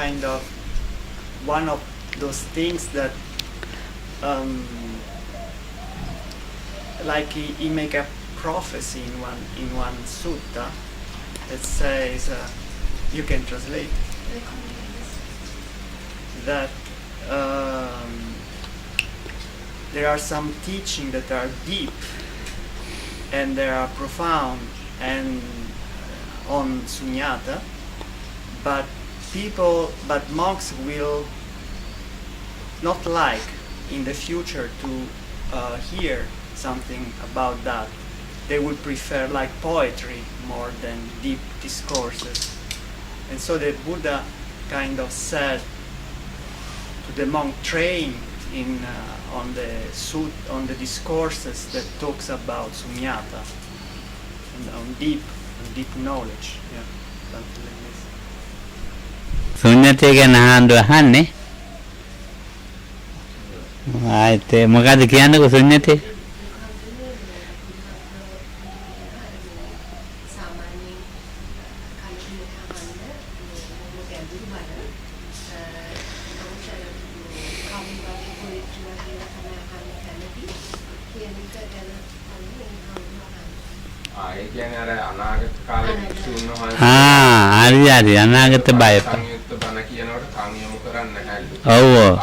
kind of one of those things that like he make a prophecy in one sutta that says you can translate that there are some teaching that are deep and they are profound and on sunyata, but monks will not like in the future to hear something about that. They would prefer like poetry more than deep discourses. And so the Buddha kind of said to the monk, train in on the discourses that talks about sunyata and on deep knowledge. Yeah, something like this. Sunyate ගැන අහන්නේ. ආයිත් මොකද කියන්නකෝ sunyate? හරි අනාගත බය. ඔව්.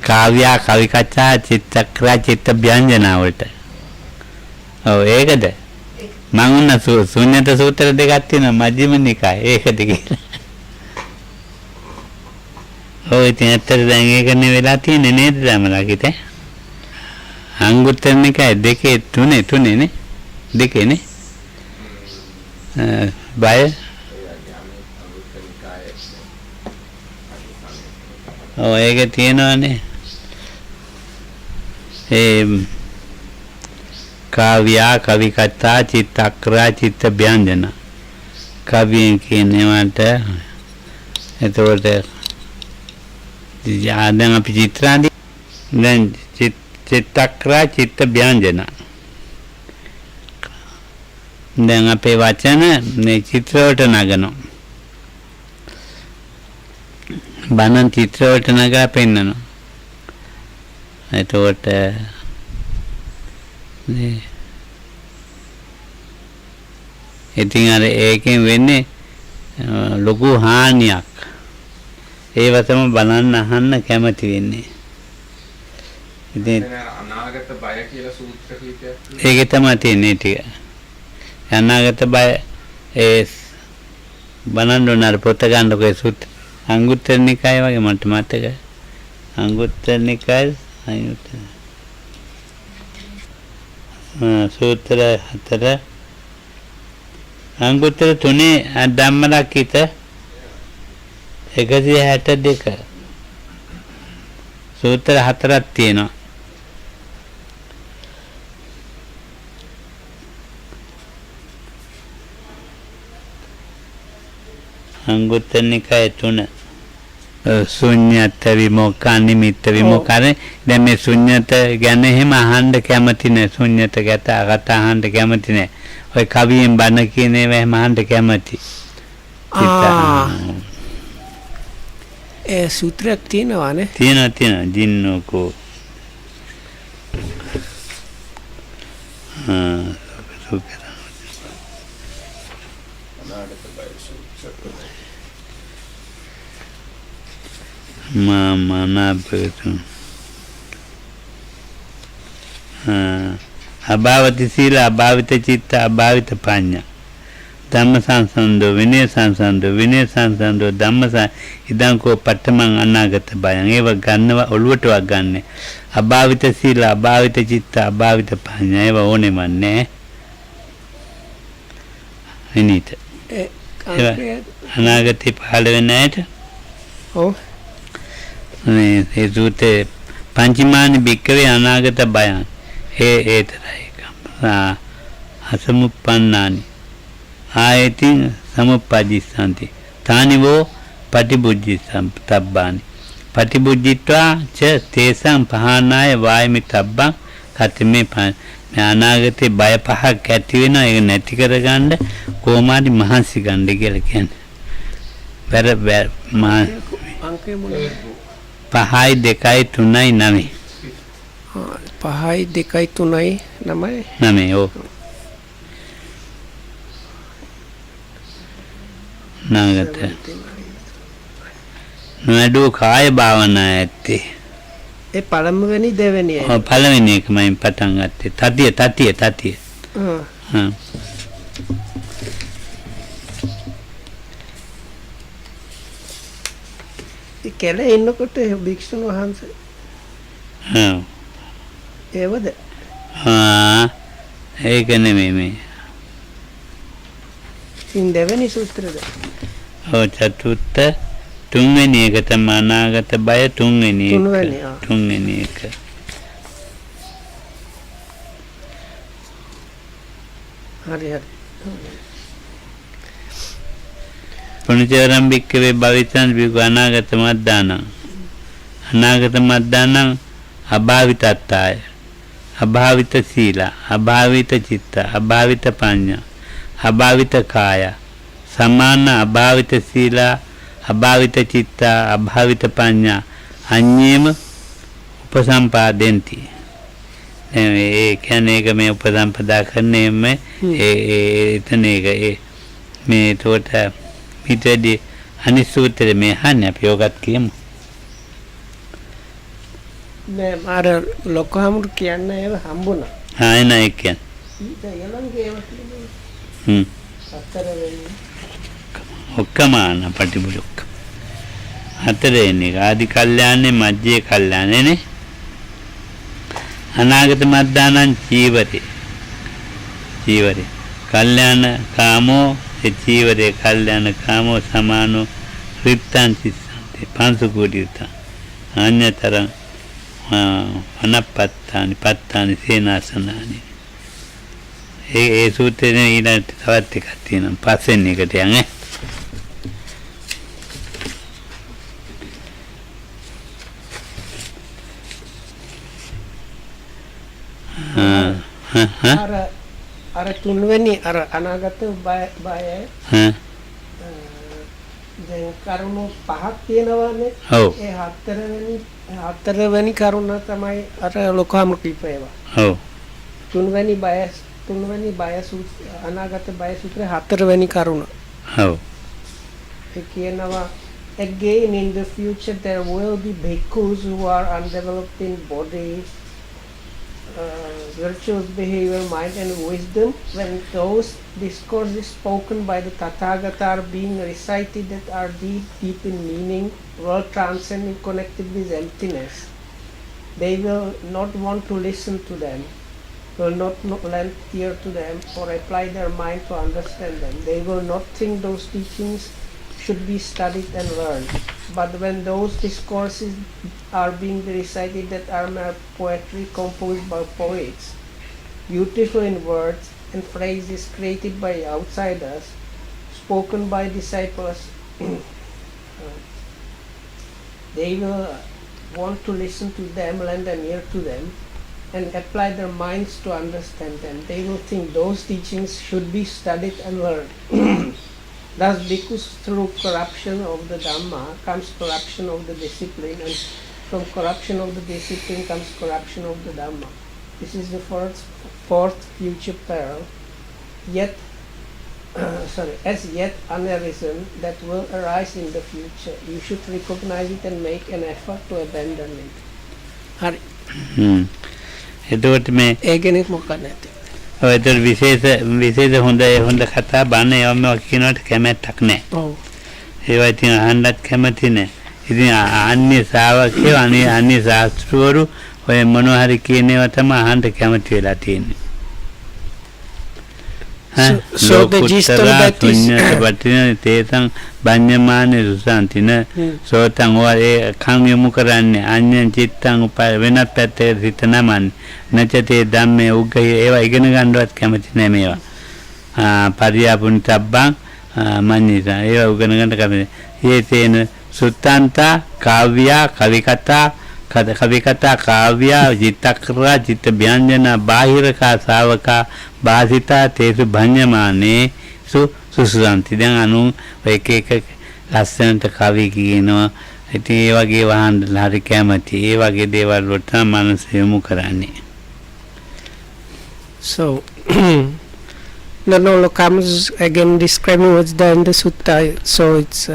කාව්‍ය කවි කතා චිත්තක්‍රියා චිත්ත ව්‍යංජනා වලට. ඔව් ඒකද? මම උන්න ශුන්‍යත සූත්‍ර දෙකක් තියෙනවා මජ්ක්‍ධිම නිකායේ. ඒකද කියලා. ඔව් ඉතින් ඇත්තට දැන් ඒකනේ වෙලා තියෙන්නේ නේද ධම්මලාකිට? අංගුත්තර නිකායේ දෙකේ තුනේ නේ? දෙකේ නේ? බය ඔව් ඒක තියෙනවානේ ඒ කාව්‍ය කවි කතා චිත්තක්‍රියා චිත්ත ව්‍යංජන කවියෙන් කියනවාට එතකොට දැන් අපි චිත්‍රාදී දැන් චිත්තක්‍රියා චිත්ත ව්‍යංජන දැන් අපේ වචන මේ චිත්‍ර වලට නගනවා. බණන් චිත්‍ර වලට නගා පෙන්නනවා. එතකොට මේ ඉතින් අර ඒකෙන් වෙන්නේ ලොකු හානියක්. ඒව තමයි බලන්න අහන්න කැමති වෙන්නේ. ඉතින් අනාගත බය කියලා සූත්‍ර කීපයක් ඒකේ තමයි තියෙන්නේ ටික. අනාගත බය ඒ බලන්න පොත ගන්නකො ඒ සූත්‍ර අංගුත්තර නිකාය වගේ මට මතකයි. අංගුත්තර නිකාය සූත්‍ර 4 අංගුත්තර 3 ධම්මලක්ඛිත 162 සූත්‍ර 4ක් තියෙනවා. අංගුත්තර නිකාය 3 ශුන්‍යත විමුක්ඛ නිමිත්ත විමුක්ඛනේ දැන් මේ ශුන්‍යත ගැන එහෙම අහන්න කැමති නෑ. ශුන්‍යත කතා අහන්න කැමති නෑ. ඔය කවියෙන් බණ කියන ඒවා එහෙම අහන්න කැමති. ඒ සූත්‍රයක් තියෙනවානේ. තියෙනවා ජින්නකෝ සූත්‍ර මනාපකතු අභාවති සීල අභාවිත චිත්ත අභාවිත පඤ්ඤා ධම්ම සංසන්දෝ විනය සංසන්දෝ ධම්ම ඉදං කෝ පඨමං අනාගත බයං ඒව ගන්නව ඔළුවටවත් ගන්න අභාවිත සීල අභාවිත චිත්ත අභාවිත පඤ්ඤා ඒව ඕනෙම නැහැ එනිට අනාගතේ පහළ වෙන්නේ නැහැ. ඔව් ඒ සූත්‍රේ පංචමානි භික්කවේ අනාගත බයං ඒතරයි අසමුප්පන්නානි ආයතින් සමුප්පජිස්සන්ති තානිවෝ පටිබුද්ධිසම්පතබ්බානි පටිබුද්ධිත්වා ච තේසං පහනාය වායමි තබ්බං කතමේ අනාගතේ බය පහක් ඇති වෙනවා. ඒක නැති කරගන්න කොහොමද මහන්සි ගන්න කියලා කියන්නේ. මා අංකය මොන? 5යි 2යි 3යි 9. 5යි 2යි 3යි 9යි 9 ඔව්. නාගත නඩු කාය භාවනා ඇත්තේ. ඒ පළමුවෙනි දෙවෙනි ඔව් පළවෙනි එක මම පටන් ගත්තේ. තතිය. හ්ම්. ඒ කැලේ ඉන්නකොට භික්ෂුන් වහන්සේ ඔව්. ඒවද? ඒක නෙමෙයි මේ. ඉතින් දෙවෙනි සූත්‍රද? ඔව් චතුර්ථ තුන්වෙනි එක තමයි අනාගත බය තුන්වෙනි එක. තුන්වෙනි එක. හරි. පුණ්‍යචරම් බික්කවේ භවිතං විග අනාගත මද්දානං. අනාගත මද්දානං අභාවිතත්තාය. අභාවිත සීල, අභාවිත චිත්ත, අභාවිත පඤ්ඤා, අභාවිත කාය. සමාන අභාවිත සීල, අභාවිත චිත්ත, අභාවිත පඤ්ඤා අඤ්ඤේම උපසම්පාදෙන්ති. ඒ කියන්නේ ඒක මේ උපසම්පදා කරන්නේ මේ එතන ඒක මේ ඒකට පිටදී අනිසූත්‍රයේ මේ හන්නේ අපි යෝගත් කියමු. නෑ මාර ලොකහමුරු කියන්නේ ඒව හම්බුණා. එන ඒ කියන්නේ. ඊළඟේ ඒව කියන්නේ. හතරවෙනි. ඔක්කම පටිබුලක්. හතරවෙනි ආදි කල්යාණේ මජ්ජේ කල්යාණේනේ. අනාගත මද්දානං චීවරේ. කල්යාණ කාමෝ චීවරේ කල්යාණ කාමෝ සමානෝ රිත්තං සිස්සන්ති පංසුකෝටිතා අඤ්ඤතරං අනපත්තානි සේනාසනානි. ඒ සූත්‍රයේ ඊළඟට තවත් එකක් තියෙනවා. පස්වෙනි එකට යන්නේ. අර තුන්වෙනි අර අනාගත බය දැන් කරුණු පහක් තියෙනවානේ. ඒ හතරවෙනි කරුණ තමයි අර ලොකහම කිව්වා. ඔව්. තුන්වෙනි බය අනාගත බය සූත්‍රයේ හතරවෙනි කරුණ. ඔව්. ඒ කියනවා again in the future there will be bhikkhus who are undeveloped in body, virtuous behavior, mind and wisdom. When those discourses spoken by the Tathagata are being recited that are deep in meaning, world transcending, connected with emptiness, they will not want to listen to them, will not lend ear to them or apply their mind to understand them. They will not think those teachings should be studied and learned. But when those discourses are being recited that are mere poetry composed by poets, beautiful in words and phrases created by outsiders, spoken by disciples, they will want to listen to them, lend an ear to them, and apply their minds to understand them. They will think those teachings should be studied and learned. Thus, because through corruption of the Dhamma comes corruption of the discipline, and from corruption of the discipline comes corruption of the Dhamma. This is the fourth future peril, as yet unarisen, that will arise in the future. You should recognize it and make an effort to abandon it. Hari. එතකොට මේ ඒකෙනෙක් මොකක්ද නැත්තේ. ඔය ඒතර විශේෂ හොඳ කතා බණ ඒවම කියනවට කැමැත්තක් නැහැ. ඔව්. ඒවා ඉතින් අහන්නත් කැමති නැහැ. ඉතින් අන්‍ය ශ්‍රාවකයෝ අන්‍ය ශාස්ත්‍රවරු ඔය මොනවා හරි කියන ඒවා තමයි අහන්න කැමති වෙලා තියෙන්නේ. So the gist of that is තේසං බඤ්ඤමානේ සුසාන්තින සෝතං ඔය කන් යොමු කරන්නේ අඤ්ඤං චිත්තං උපය වෙනත් පැත්තකට හිත නමන්නේ නැචතේ ධම්මේ උග්ගය ඒවා ඉගෙන ගන්නවත් කැමති නැහැ මේවා පරියාපුනිතබ්බං මඤ්ඤිතා ඒවා උගෙන ගන්න කැමති. හේතේන සුත්තන්තා කාව්‍යා කවිකතා කාව්‍යා චිත්තක්‍රා චිත්ත ව්‍යංජන බාහිරකා ශාවකා භාසිතා තේසු භඤ්ඤමානේ සුසුසන්ති. දැන් අනු එක ලස්සනට කවි කියනවා. ඉතින් ඒ වගේ වහන්න හරි කැමති. ඒ වගේ දේවල් වලට මනස යොමු කරන්නේ. So, Nano comes again describing what's there in the sutta. So it's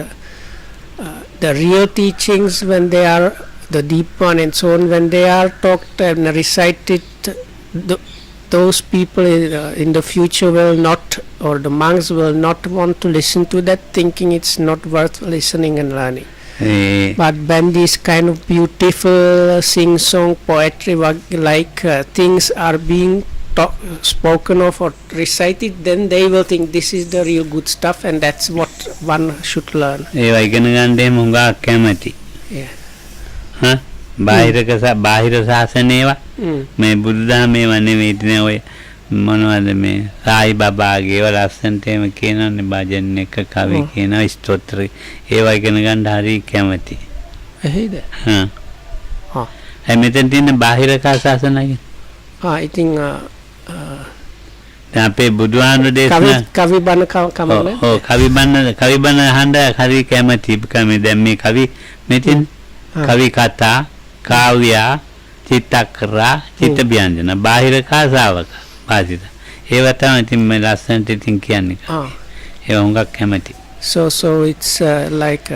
the real teachings when they are the deep one and so on, when they are talked and recited, those people in the future will not, or the monks will not want to listen to that, thinking it's not worth listening and learning. But when these kind of beautiful sing-song poetry like things are being spoken of or recited, then they will think this is the real good stuff and that's what one should learn. ඒවා ඉගෙන ගන්න එහෙම හුඟක් කැමති. Yeah. හා බාහිර ශාසනේවා මේ බුදුදහමේව නෙවෙයි. ඉතින් ඔය මොනවද මේ සායි බබාගේ ඒවා ලස්සනට එහෙම කියනවානේ භජන් එක කවි කියනවා ස්තෝත්‍ර ඒවා ඉගෙන ගන්න හරි කැමති. එහෙයිද? හා. මෙතන තියෙන බාහිර ශාසනය. I think දැන් අපේ බුදුහාමුදුරේ දේශනා කවි බණ කමන්නේ. ඔව් කවි බණ අහන්න හරි කැමති. කමේ දැන් මේ කවි මෙතින් කවි කතා කාව්‍ය චිත්තකරා චිත්ත ව්‍යංජන බාහිර කාසාවක වාසිත ඒවා තමයි ඉතින් මේ ලස්සනට ඉතින් කියන්නේ. ඒවා හුඟක් කැමති. So it's like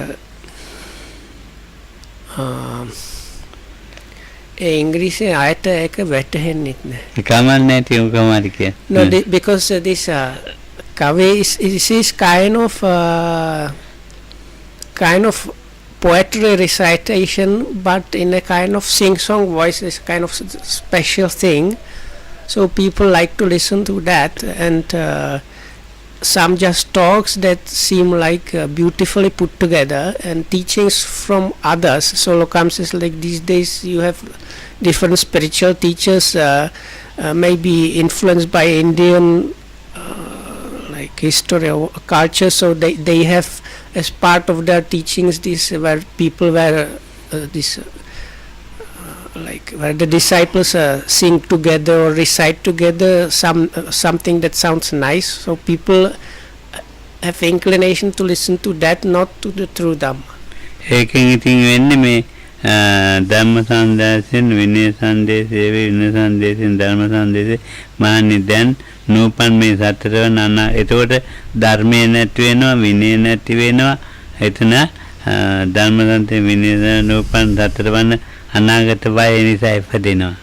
ඉංග්‍රීසි ආයත එක වැටහෙන්නේ නැහැ. කමන්නේ නැති උකමාරි කියන්නේ. No, because this kavi is kind of poetry recitation, but in a kind of sing-song voice. Is kind of special thing. So people like to listen to that, and some just talks that seem like beautifully put together, and teachings from others. So Lokam says like these days you have different spiritual teachers, maybe influenced by Indian like history or culture. So they have as part of their teachings this where people were like where the disciples sing together or recite together something that sounds nice. So people have inclination to listen to that, not to the true Dhamma. ඒකෙන් ඉතින් වෙන්නේ මේ ධම්ම සංදේශයෙන් විනය සංදේශයේ විනය සංදේශයෙන් ධර්ම සංදේශේ මාන්නේ දැන් නූපන් මේ සතරවන එතකොට ධර්මයේ නැති වෙනවා විනය නැති වෙනවා. එතන ධර්ම සංදේ විනය නූපන් සතරවන අනාගත බය නිසා ඉපදෙනවා.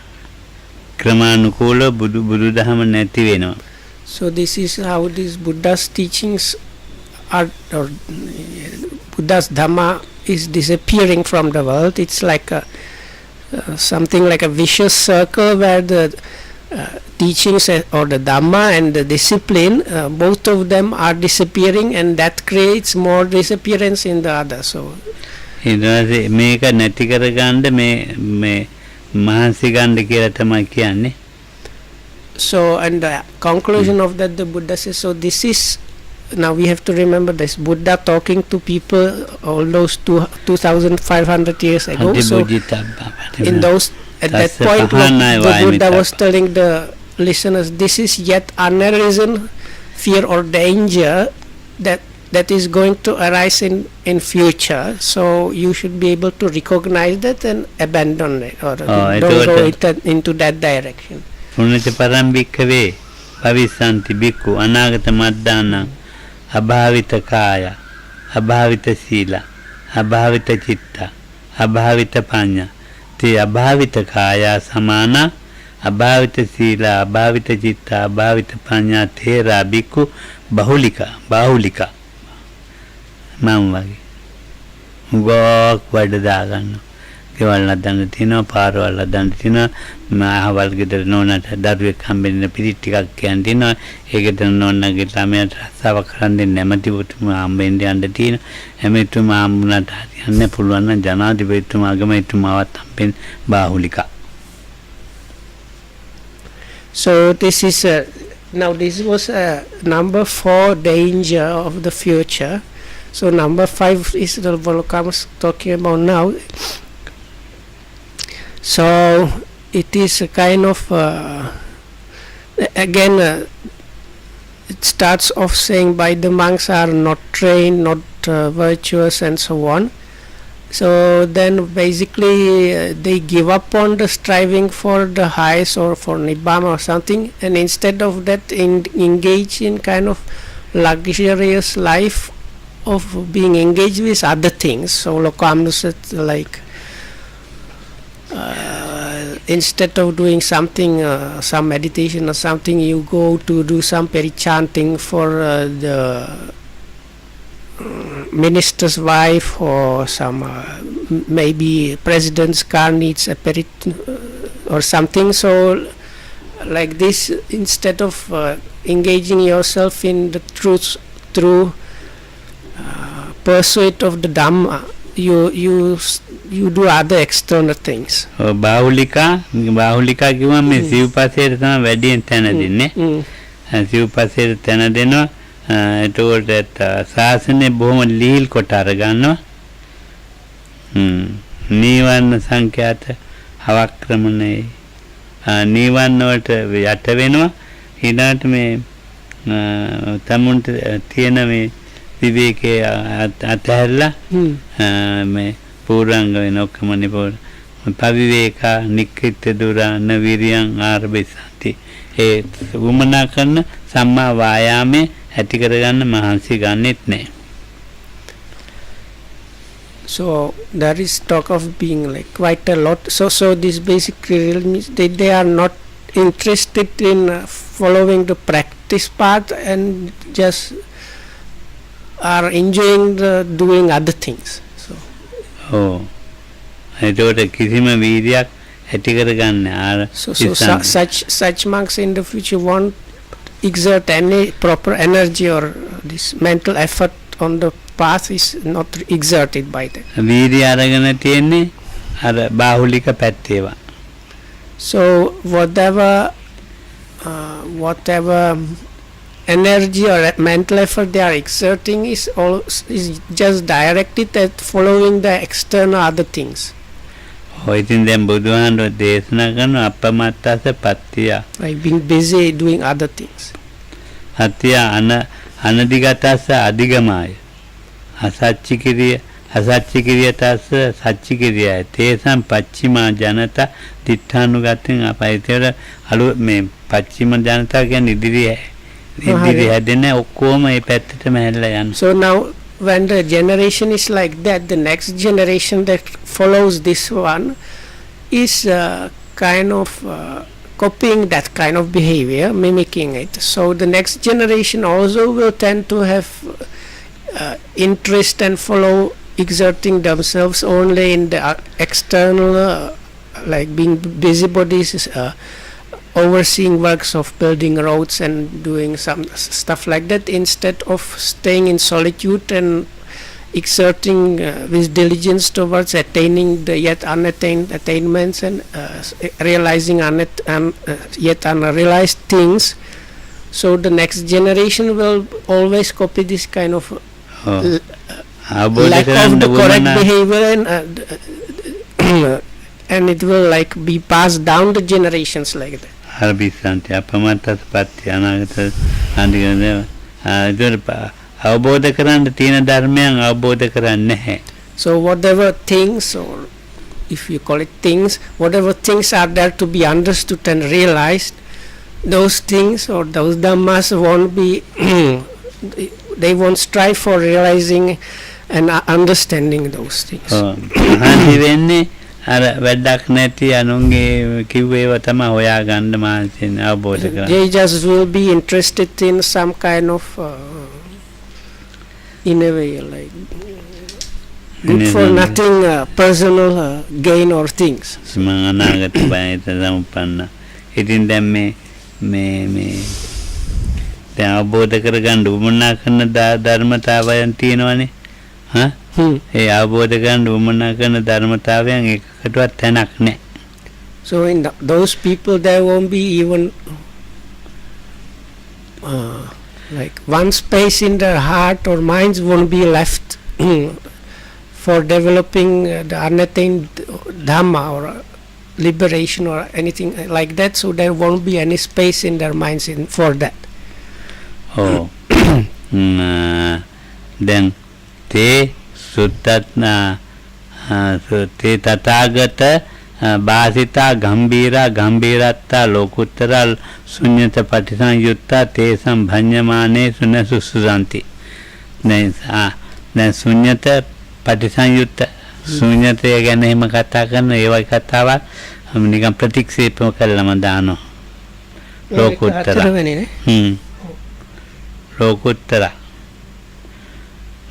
ක්‍රමානුකූලව බුදුදහම නැති වෙනවා. So this is how these Buddha's teachings are, or Buddha's Dhamma is disappearing from the world. It's like something like a vicious circle where the teachings or the Dhamma and the discipline, both of them are disappearing, and that creates more disappearance in the other. So මේක නැති කරගන්න මේ මහන්සි ගන්න කියලා තමයි කියන්නේ. So and the conclusion of that the Buddha says, so this is, now we have to remember this, Buddha talking to people all those 2500 years ago. So in those at that point the Buddha was telling the listeners, this is yet unarisen fear or danger that is going to arise in future. So you should be able to recognize that and abandon it, or don't go into that direction. පුණ්‍යච පරම්පික්කවේ භවිස්සන්ති බික්ඛු අනාගත මද්දාන අභාවිත කාය අභාවිත සීල අභාවිත චිත්ත අභාවිත පඤ්ඤා තේ අභාවිත කාය සමාන අභාවිත සීල අභාවිත චිත්ත අභාවිත පඤ්ඤා තේරා බික්ඛු බහුලික මම වගේ ගොක් වඩ දාගන්න ගෙවල් හදන්න තියෙනවා පාරවල් හදන්න තියෙනවා අහවල් ගෙදර නෝනට දරුවෙක් හම්බෙන්න පිරිත් ටිකක් කියන්න තියෙනවා ඒකට නෝනගේ ළමයාට රස්සාව කරන් දෙන්න නැමැති පුතුමා හම්බෙන්න යන්න තියෙනවා හැමතුමා හම්බුණාට හරියන්න පුළුවන් නම් ජනාධිපතිතුමා අගමැතිතුමාවත් හම්බෙන්න බාහුලිකා. So this is now this was number 4 danger of the future. So number 5 is the Volokam was talking about now. So it is a kind of again it starts off saying by the monks are not trained, not virtuous and so on. So then basically they give up on the striving for the highest or for nibbana or something, and instead of that engage in kind of luxurious life of being engaged with other things. So Lokamnusat, like instead of doing something, some meditation or something, you go to do some perichanting for the minister's wife, or some maybe president's car needs a or something. So like this, instead of engaging yourself in the truth through pursuit of the Dhamma, you do other external things. බාහුලිකා කිව්වම මේ සිව්පසේට තමයි වැඩියෙන් තැන දෙන්නේ. සිව්පසේට තැන දෙනවා. එතකොට ශාසනය බොහොම ලීල් කොට අර ගන්නවා. නීවරණ සංඛ්‍යාත අවක්‍රමණේ නීවරණ වලට යට වෙනවා. ඊළාට මේ තමුන්ට තියෙන මේ විවේකයේ අතහැරලා මේ පූර්ණංග වෙන ඔක්කොම නිපොර පවිවේකා නික්කිට දුරාන විරියං ආරබිසති. ඒ වුමනා කරන සම්මා වායාමයේ ඇති කරගන්න මහන්සි ගන්නෙත් නැහැ. So there is talk of being like quite a lot. So this basically really means they are not interested in following the practice path and just are enjoying doing other things. So එතකොට කිසිම වීර්යයක් ඇති කරගන්න ආර such monks in the future won't exert any proper energy, or this mental effort on the path is not exerted by them. වීර්ය අරගෙන තියෙන්නේ අර බාහුලික පැත්තේවා. So whatever energy or mental effort they are exerting is just directed at following the external other things. ඉතින් දැන් බුදුහාමුදුරුවෝ දේශනා කරන අපමත්තස පත්තිය. Like being busy doing other things. හත්තිය අනදිගතස්ස අධිගමාය. අසච්චිකිරියතස්ස සච්චිකිරියයි. තේසම් පච්චිමා ජනතා දිඨානුගතෙන් අපයිතර අලු මේ පච්චිම ජනතා කියන්නේ ඉදිරි හැදෙන ඔක්කොම මේ පැත්තටම හැල්ලා යනවා. So now when the generation is like that, the next generation that follows this one is kind of copying that kind of behavior, mimicking it. So the next generation also will tend to have interest and follow exerting themselves only in the external, like being busybodies, overseeing works of building roads and doing some stuff like that, instead of staying in solitude and exerting with diligence towards attaining the yet unattained attainments and realizing yet unrealized things. So the next generation will always copy this kind of lack of the correct behavior, and it will like be passed down the generations like that. අරබිසන්ති අපමත්තස පත්‍ය අනාගත අන්තිකනේ අවබෝධ කරන්න තියෙන ධර්මයන් අවබෝධ කරන්නේ නැහැ. So whatever things, or if you call it things, whatever things are there to be understood and realized, those things or those dhammas won't be they won't strive for realizing and understanding those things. මහන්සි වෙන්නේ අර වැඩක් නැති අනුන්ගේ කිව්වේව තමයි හොයාගන්න මහන්සියෙන් අවබෝධ කරගන්න. They just will be interested in some kind of in a way like good for nothing personal gain or things. මම අනාගත බයට සම්පන්න. ඉතින් දැන් මේ දැන් අවබෝධ කරගන්න උවමනා කරන ධර්මතාවයන් තියෙනවනේ. ඒ අවබෝධ කරගන්න උවමනා කරන ධර්මතාවයන් එකකටවත් තැනක් නැහැ. So in those people there won't be even like one space in their heart or minds won't be left for developing the unattained dhamma or liberation or anything like that. So there won't be any space in their minds for that. දැන් te sutatna te tathagata bhasita gambira gambiratta lokuttara sunyata patisanyutta te sambhanyamane sunasu susanti. දැන් ශුන්‍යත පටිසංයුත්ත ශුන්‍යතය ගැන එහෙම කතා කරන ඒ වගේ කතාවක් නිකන් ප්‍රතික්ෂේප කළාම දානවා ලෝකෝත්තර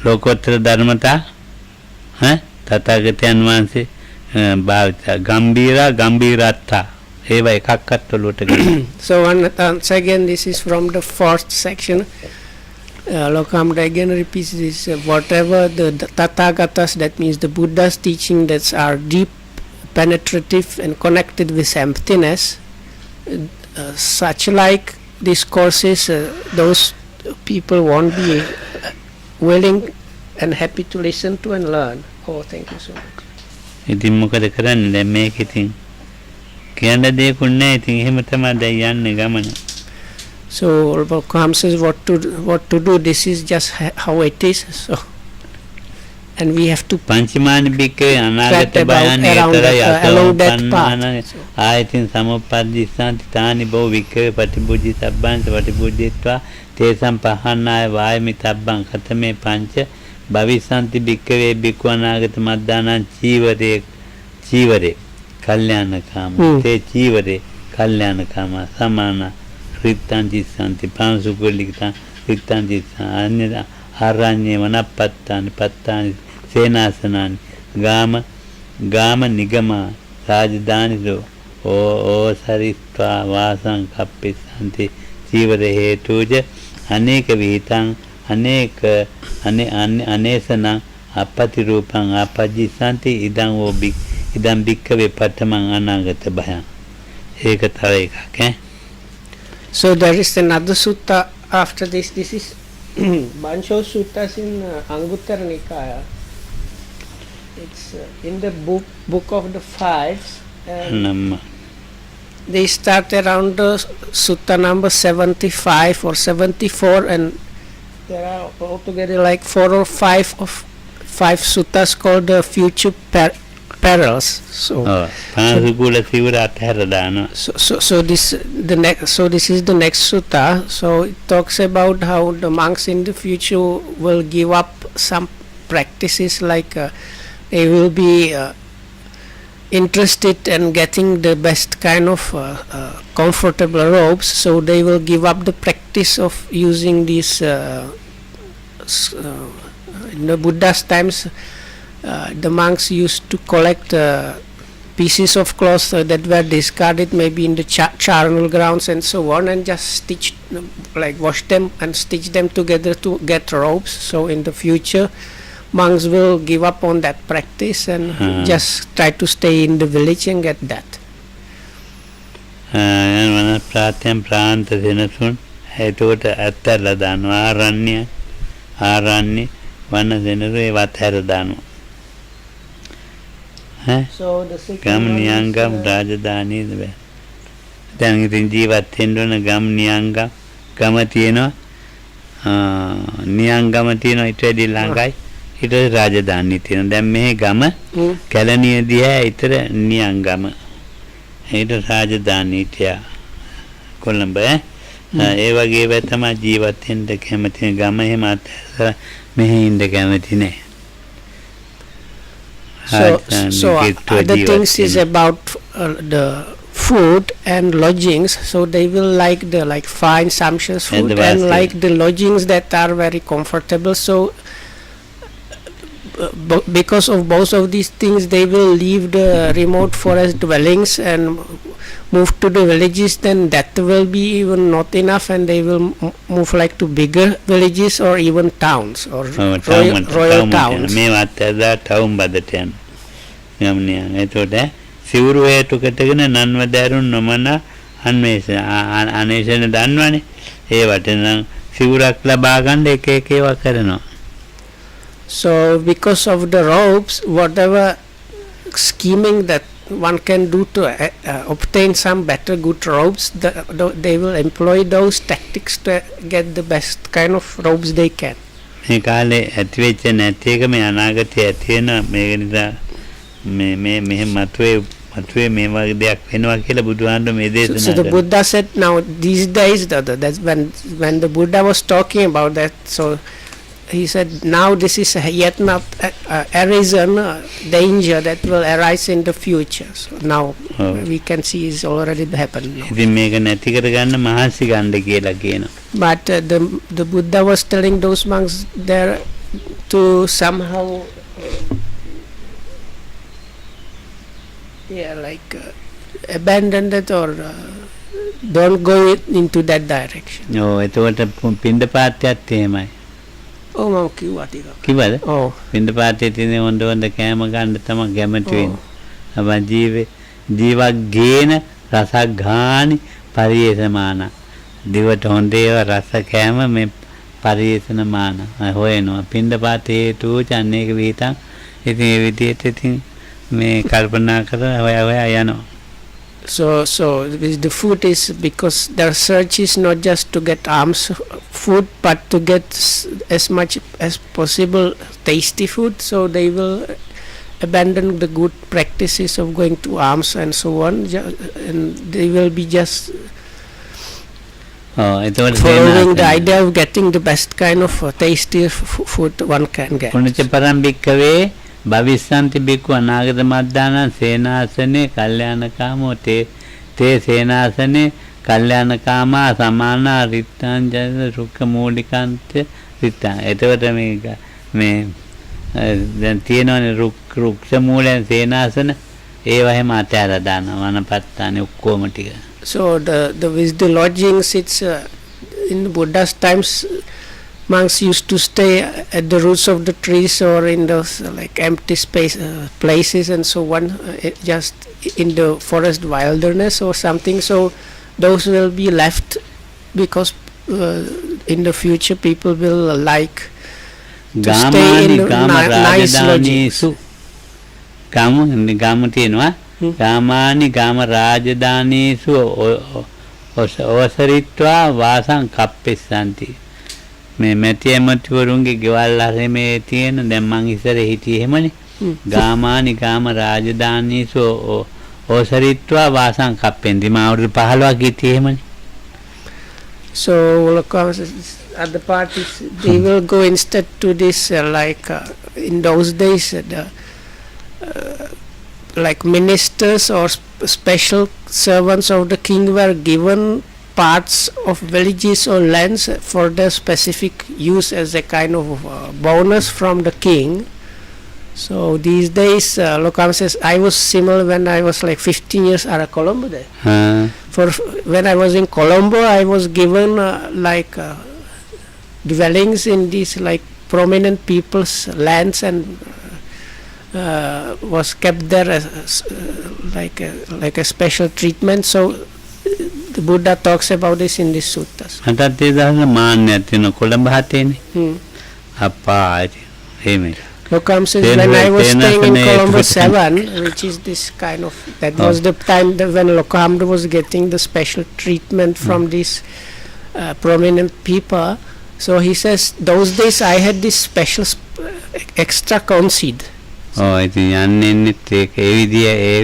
ලෝකෝත්තර ධර්මතා තථාගතයන් වහන්සේ භාවිත ගම්බීරත්තා ඒවා එකක්වත් ඔලුවට ගන්න. So once again, this is from the fourth section. Lokamda again repeats this, whatever the Tathagatas, that means the Buddha's teaching that are deep, penetrative and connected with emptiness, such like discourses, those people won't be willing and happy to listen to and learn. Oh, thank you so much. ඉතින් මොකද කරන්නේ දැන් මේක ඉතින් කියන්න දෙයක්වත් නැහැ ඉතින් එහෙම තමයි දැන් යන්නේ ගමන. So Lokam says what to do. This is just how it is. So, and we have to පංචමාන බික්කේ අනාගත බයන්නේ ඒතරයි අතෝපන්නාන ආයතින් සමුප්පද්දිස්සන්ති තානි බෝ වික්කේ පටිබුද්ධි සබ්බං පටිබුද්ධිත්වා තේසම් පහන්නාය වායමි තබ්බං කතමේ පංච භවිසන්ති බික්කවේ බික්ඛු අනාගත මද්දානං චීවරේ කල්යාණකාම තේ චීවරේ කල්යාණකාම සමාන රිත්තංජිසන්ති පාංසුකුලිකතා රිත්තංජිස අන්‍ය ආරණ්‍ය වනපත්තානි පත්තානි සේනාසනානි ගාම නිගම රාජධානිදෝ ඕසරිත්වා වාසං කප්පිසන්ති චීවර හේතුජ අනේක විහිතං අනේක අනේසන අපති රූපං අපජ්ජිසන්ති ඉදං බික්කවේ පඨමං අනාගත භයං. ඒක තව එකක් ඈ. So there is another sutta after this. This is bunch of suttas in Anguttara Nikaya. It's in the book of the fives. They start around the sutta number 75 or 74, and there are altogether like 4 or 5 suttas called the future perils. So this is the next sutta. So it talks about how the monks in the future will give up some practices, like they will be interested in getting the best kind of comfortable robes, so they will give up the practice of using these in the Buddha's times. The monks used to collect pieces of cloth that were discarded maybe in the charnel grounds and so on, and just stitch, like wash them and stitch them together to get robes. So in the future, monks will give up on that practice and just try to stay in the village and get that. ප්‍රාත්‍යම් ප්‍රාන්ත දෙනසුන් ඒකට ඇත්තලා දානවා ආරණ්‍ය වන දෙනරු ඒවත් හැර දානවා. So the ගම් නියංගම් රාජධානී දැන් ඉතින් ජීවත් වෙන්න ඕන ගම් නියංගම් ගම තියෙනවා නියංගම තියෙනවා ඊට වැඩි ළඟයි ඊට රාජධානී තියෙනවා. දැන් මේ ගම කැලණිය දිහා ඊතර නියංගම ඊට රාජධානී තියා කොළඹ ඒ වගේ වේ තමයි ජීවත් වෙන්න කැමති ගම එහෙම මෙහෙ ඉන්න කැමති නෑ. So other things is about the food and lodgings. So they will like the fine sumptuous food and like the lodgings that are very comfortable. So because of both of these things, they will leave the remote forest dwellings and move to the villages. Then that will be even not enough, and they will move like to bigger villages or even towns or royal towns. town බදට යන ගම්නියන් එතකොට සිවුරු හේතුකටගෙන නන්වදරුන් නොමන අනේෂණ දන්නවනේ ඒවට නම් සිවුරක් ලබා ගන්න එක ඒවා කරනවා. So because of the robes, whatever scheming that one can do to obtain some better good robes, they will employ those tactics to get the best kind of robes they can. මේ කාලේ ඇති වෙච්ච නැති එක මේ අනාගතයේ ඇති වෙන මේක නිසා මෙහෙම මතුවේ මේ වගේ දෙයක් වෙනවා කියලා බුදුහාමුදුරුවෝ මේ දේශනා So the Buddha said now these days that's when the Buddha was talking about that, so he said now this is yet not a reason danger that will arise in the future. So now we can see it's already happened now. ඉතින් මේක නැති කරගන්න මහන්සි ගන්න කියලා කියනවා. But the Buddha was telling those monks there to somehow abandon that or don't go into that direction. ඔව් එතකොට පින්ඩපාතයත් එහෙමයි. Oh, මම කිව්වා ටිකක්. කිව්වද? ඔව්. පින්ඩපාතයේ තියෙන හොඳ කෑම ගන්න තමයි කැමති වෙන්නේ. අපන් ජීවක් ගේන රසක් ගානි පරිේශමාන. දිවට හොඳ ඒවා රස කෑම මේ පරිේශනමාන හොයනවා. පින්ඩපාතයේ හේතු චන්නේක විතං. ඉතින් ඒ විදිහට ඉතින් මේ කල්පනා කරලා හොයා යනවා. So the food is because their search is not just to get arms food but to get as much as possible tasty food, so they will abandon the good practices of going to arms and so on, and they will be just following the idea of getting the best kind of tasty food one can get. පුණ්‍ය පරම්පික්කවේ භවිස්සන්ති බික්ඛු අනාගත මද්දානං සේනාසනේ කල්යාණකාමෝ තේ සේනාසනේ කල්යාණකාමා සමානා රිත්තං ජන රුක්ඛ මූලිකාන්ත රිත්තං. එතකොට මේ දැන් තියෙනවනේ රුක්ෂ මූලයන් සේනාසන ඒවා හැම අතහැරලා දානවා වනපත්තානේ ඔක්කොම ටික. So with the lodgings, it's in the Buddha's times monks used to stay at the roots of the trees or in those empty space places and so on, just in the forest wilderness or something. So those will be left because in the future people will like to stay in nice lodgings. ගාම තියෙනවා. ගාමානි ගාම රාජධානීසු ඔසරිත්වා වාසං කප්පෙස්සන්ති. මේ මැටි ඇමතිවරුන්ගේ ගෙවල් අරමේ තියෙන දැන් මං ඉස්සර හිටියේ එහෙමනේ. ගාමානි ගාම රාජධානීසු ඔසරිත්වා වාසං කප්පෙන්ති. මම අවුරුදු 15ක් හිටියේ එහෙමනේ. So other parties they will go instead to this in those days like ministers or special servants of the king were given parts of villages or lands for their specific use as a kind of bonus from the king. So these days Lokam says I was similar when I was 15 years at Colombo there. For when I was in Colombo I was given dwellings in these prominent people's lands and was kept there as like a special treatment. So the Buddha talks about this in these suttas. අතත් ඒ දහන මාන්නයක් තියෙන කොළඹ හතේනේ. අප්පා එහෙමයි. Lokam says when I was staying in Colombo 7, which is this kind of, that was the time when Lokamda was getting the special treatment from these prominent people. So he says those days I had this special extra conceit. ඉතින් යන්නේ ඒක ඒ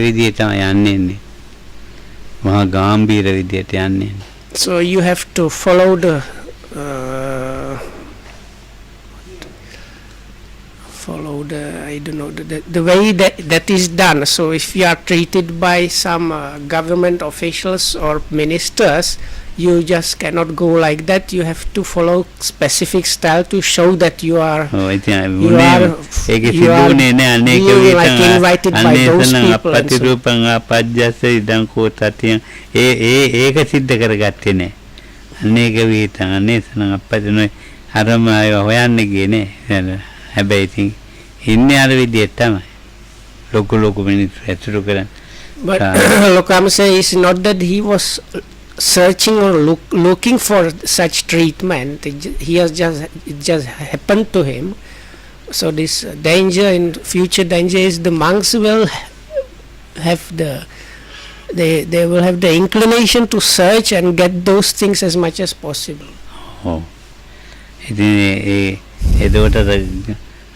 විදිය තමයි යන්නේ. මහා ගාම්භීර විදියට යන්නේ. So you have to follow the I don't know the way that is done. So if you are treated by some government officials or ministers, you just cannot go like that. You have to follow specific style to show that you are invited by those people. ඒක සිද්ධ කරගත්තේ නෑ. අනේක වීතං අනේසන අපදිනොයි අරම හොයන්න ගියේ නෑ. හැබැයි ඉතින් ඉන්නේ අර විදියට තමයි. ලොකු මිනිස්සු ඇතුළු කරන්නේ. But Lokam says it's not that he was searching or looking for such treatment. It just happened to him. So this danger in future danger is the monks will have they will have the inclination to search and get those things as much as possible. ඉතින් එතකොට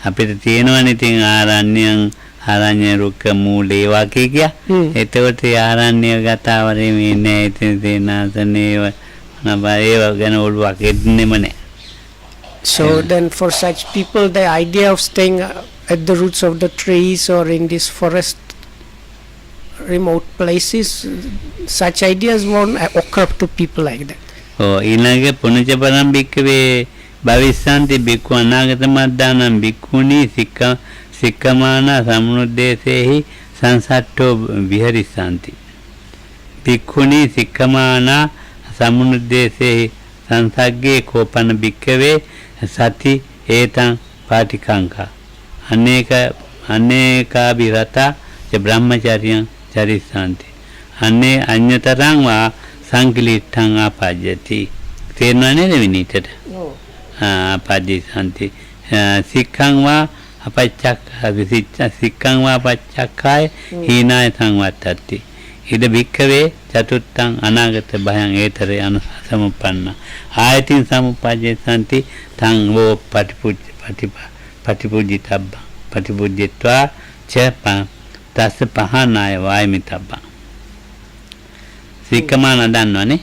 අපිට තියෙනවනේ ඉතින් ආරණ්‍ය රුක්ක මූලේ වාක්‍ය කිය. එතකොට ආරණ්‍ය ගතාවරේ මේ නෑ ඉතින් තේනාසනේ නබායව ගැන ඔළුවක් එන්නෙම නෑ. So then for such people the idea of staying at the roots of the trees or in this forest remote places, such ideas won't occur to people like that. ඊළඟ පුණජ පරම් බික්කවේ භවිස්සන්ති බික්ඛු අනාගත මද්දානම් බික්ඛුනි සික්ඛමාන සමුද්දේසේහි සංසට්ඨෝ විහරිස්සanti. බික්ඛුනි සික්ඛමාන සමුද්දේසේහි සංසග්ගේ කෝපන බික්කවේ සති ඒතං පාටිකංකා අනේකා විරතා ච බ්‍රහ්මචර්යං චරිස්සanti. අනේ අඤ්‍යතරං වා සංකලිට්ඨං ආපජ්ජති. තේරෙනව නේද විනීතට? ආපජ්ජති. සික්ඛං වා අපච්චක් විසිච්ඡ සික්ඛං වා අපච්චක්ඛාය හීනාය සංවත්තති. ඉද බික්කවේ චතුත්තං අනාගත භයං ඒතරේ අනුසමුප්පන්න ආයතින් සමුප්පජ්ජසanti තං වෝ පටිපුජ්ජිතබ්බ පටිපුජ්ජිත්වා ච තස්ස පහනාය වායමිතබ්බ. සික්කමාන දන්නවනේ.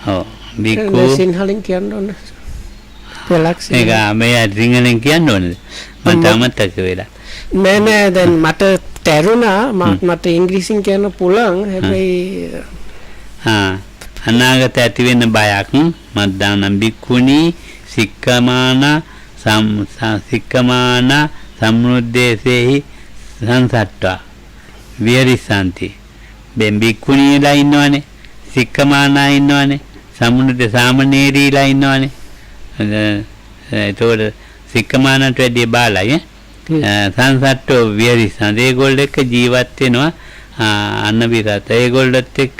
ඔව් බික්කු සිංහලෙන් කියන්න ඕන. ඒක මේ සිංහලෙන් කියන්න ඕනද? මට අමතක වෙලා. නෑ දැන් මට තේරුණා මට ඉංග්‍රීසියෙන් කියන්න පුළුවන් හැබැයි අනාගත ඇති වෙන බයක් මද්දානම් බික්ඛුනි සික්ඛමාන සම්මුද්දේසේහි සංසට්ඨා විහරිස්සanti. බෙන් බික්ඛුනිලා ඉන්නවනේ, සික්ඛමානා ඉන්නවනේ, සම්මුද්දේ සාමනීරීලා ඉන්නවනේ. ඒතකොට සික්ඛමානට වැඩි බාලයි සංසට්ඨෝ විහරිස්සanti. ඒගොල්ලෝ එක්ක ජීවත් වෙනවා අනවිරත. ඒගොල්ලොත් එක්ක